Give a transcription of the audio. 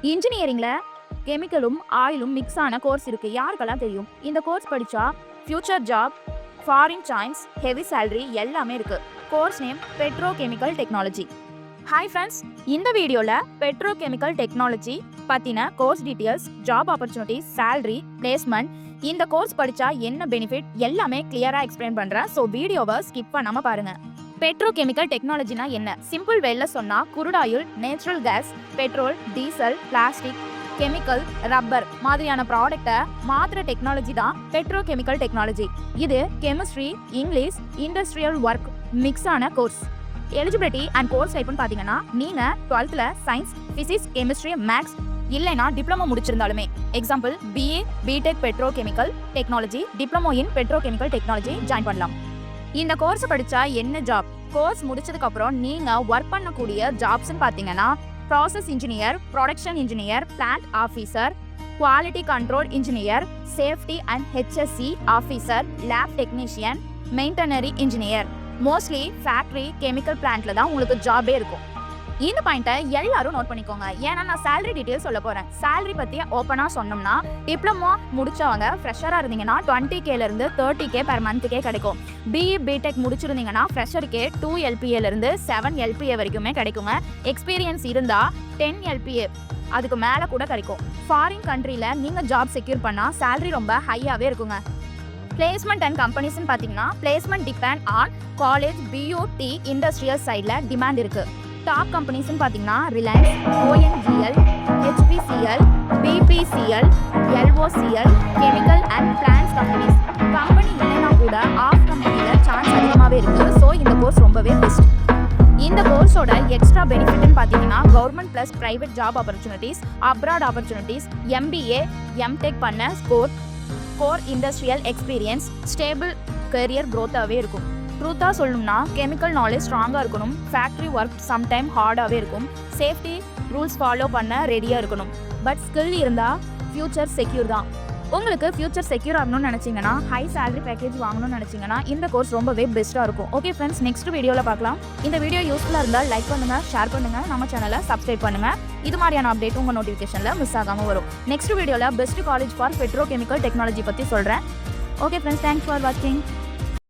இன்ஜினியரிங்ல கெமிக்கலும் ஆயிலும் மிக்ஸ் ஆன கோர்ஸ் இருக்கு. யாருக்கெல்லாம் தெரியும்? இந்த கோர்ஸ் படிச்சா future job, foreign chance, heavy salary எல்லாமே இருக்கு. Course name petrochemical technology. Hi friends, இந்த வீடியோல பெட்ரோகெமிக்கல் டெக்னாலஜி பத்தின course details, job opportunities, salary, placement, இந்த கோர்ஸ் படிச்சா என்ன பெனிஃபிட் எல்லாமே கிளியரா எக்ஸ்பிளைன் பண்றேன். ஸோ வீடியோவை ஸ்கிப் பண்ணாம பாருங்க. பெட்ரோகெமிக்கல் டெக்னாலஜினா என்ன? சிம்பிள் வேல சொன்னா crude oil, natural gas, petrol, diesel, plastic, chemical, rubber மாதிரியான ப்ராடக்ட்டை மாத்திர டெக்னாலஜி தான் பெட்ரோகெமிக்கல் டெக்னாலஜி. இது chemistry, English, industrial work mix ஆன கோர்ஸ். எலிஜிபிலிட்டி அண்ட் கோர்ஸ் டைப்னு பார்த்தீங்கன்னா, நீங்க 12th science, physics, chemistry, maths இல்லைனா டிப்ளமோ முடிச்சிருந்தாலுமே, example BA, BTech petrochemical technology, diploma in petrochemical technology join பண்ணலாம். இந்த கோர்ஸ் படிச்சா என்ன ஜாப்? கோர்ஸ் முடிச்சதுக்கு அப்புறம் நீங்க ஒர்க் பண்ணக்கூடிய ஜாப்ஸ்ன்னு பார்த்தீங்கன்னா, process engineer, production engineer, plant officer, quality control engineer, safety and HSC officer, lab technician, maintenance engineer. Mostly factory, chemical பிளான்ட்ல தான் உங்களுக்கு ஜாபே இருக்கும். இந்த பாயிண்ட்டை எல்லாரும் நோட் பண்ணிக்கோங்க. ஏன்னா நான் சேலரி டீட்டெயில்ஸ் சொல்ல போறேன். சேலரி பத்தி ஓப்பனா சொன்னோம்னா, டிப்ளமோ முடிச்சவங்க ஃப்ரெஷரா இருந்தீங்கன்னா 20K இருந்து 30K per monthக்கே கிடைக்கும். பிஇ, பிடெக் முடிச்சிருந்தீங்கன்னா ஃப்ரெஷருக்கே 2 LPA இருந்து 7 LPA வரைக்குமே கிடைக்குங்க. எக்ஸ்பீரியன்ஸ் இருந்தா 10 LPA அதுக்கு மேல கூட கிடைக்கும். ஃபாரின் கண்ட்ரில நீங்க ஜாப் செக்யூர் பண்ணா சேலரி ரொம்ப ஹையாவே இருக்குங்க. பிளேஸ்மெண்ட் அண்ட் கம்பெனிஸ்ன்னு பார்த்தீங்கன்னா, பிளேஸ்மெண்ட் டிபெண்ட் ஆன் காலேஜ், பியூடி, இண்டஸ்ட்ரியல் சைடில் டிமாண்ட் இருக்கு. டாப் கம்பெனிஸ்ன்னு பார்த்தீங்கன்னா, Reliance, ONGL, HPCL, BPCL, LOCL, chemical and plants companies. Company இல்லைனா கூட ஆஃப் கம்பெனியில் சான்ஸ் அதிகமாகவே இருக்குது. ஸோ இந்த கோர்ஸ் ரொம்பவே பெஸ்ட். இந்த கோர்ஸோட எக்ஸ்ட்ரா பெனிஃபிட்னு பார்த்தீங்கன்னா, government plus private job opportunities, abroad opportunities, MBA, MTech பண்ண core industrial experience, stable career க்ரோத்தாகவே இருக்கும். ட்ரூத்தாக சொல்லணும்னா, கெமிக்கல் நாலேஜ் ஸ்ட்ராங்காக இருக்கணும், ஃபேக்ட்ரி ஒர்க் சம்டைம் ஹார்டாகவே இருக்கும், சேஃப்டி ரூல்ஸ் ஃபாலோ பண்ண ரெடியாக இருக்கணும். பட் ஸ்கில் இருந்தால் ஃபியூச்சர் செக்யூர் தான். உங்களுக்கு ஃபியூச்சர் செக்யூர் ஆகணும்னு நினச்சிங்கன்னா, ஹை சேலரி பேக்கேஜ் வாங்கணும்னு நினச்சிங்கன்னா இந்த கோர்ஸ் ரொம்பவே பெஸ்ட்டாக இருக்கும். ஓகே ஃப்ரெண்ட்ஸ், நெக்ஸ்ட் வீடியோவில் பார்க்கலாம். இந்த வீடியோ யூஸ்ஃபுல்லாக இருந்தால் லைக் பண்ணுங்கள், ஷேர் பண்ணுங்கள், நம்ம சேனலை சப்ஸ்கிரைப் பண்ணுங்கள். இது மாதிரியான அப்டேட் உங்கள் நோட்டிஃபிகேஷனில் மிஸ் ஆகாமல் வரும். நெக்ஸ்ட் வீடியோவில் best college for petrochemical technology பற்றி சொல்கிறேன். ஓகே ஃப்ரெண்ட்ஸ், தேங்க்ஸ் ஃபார் வாட்சிங்.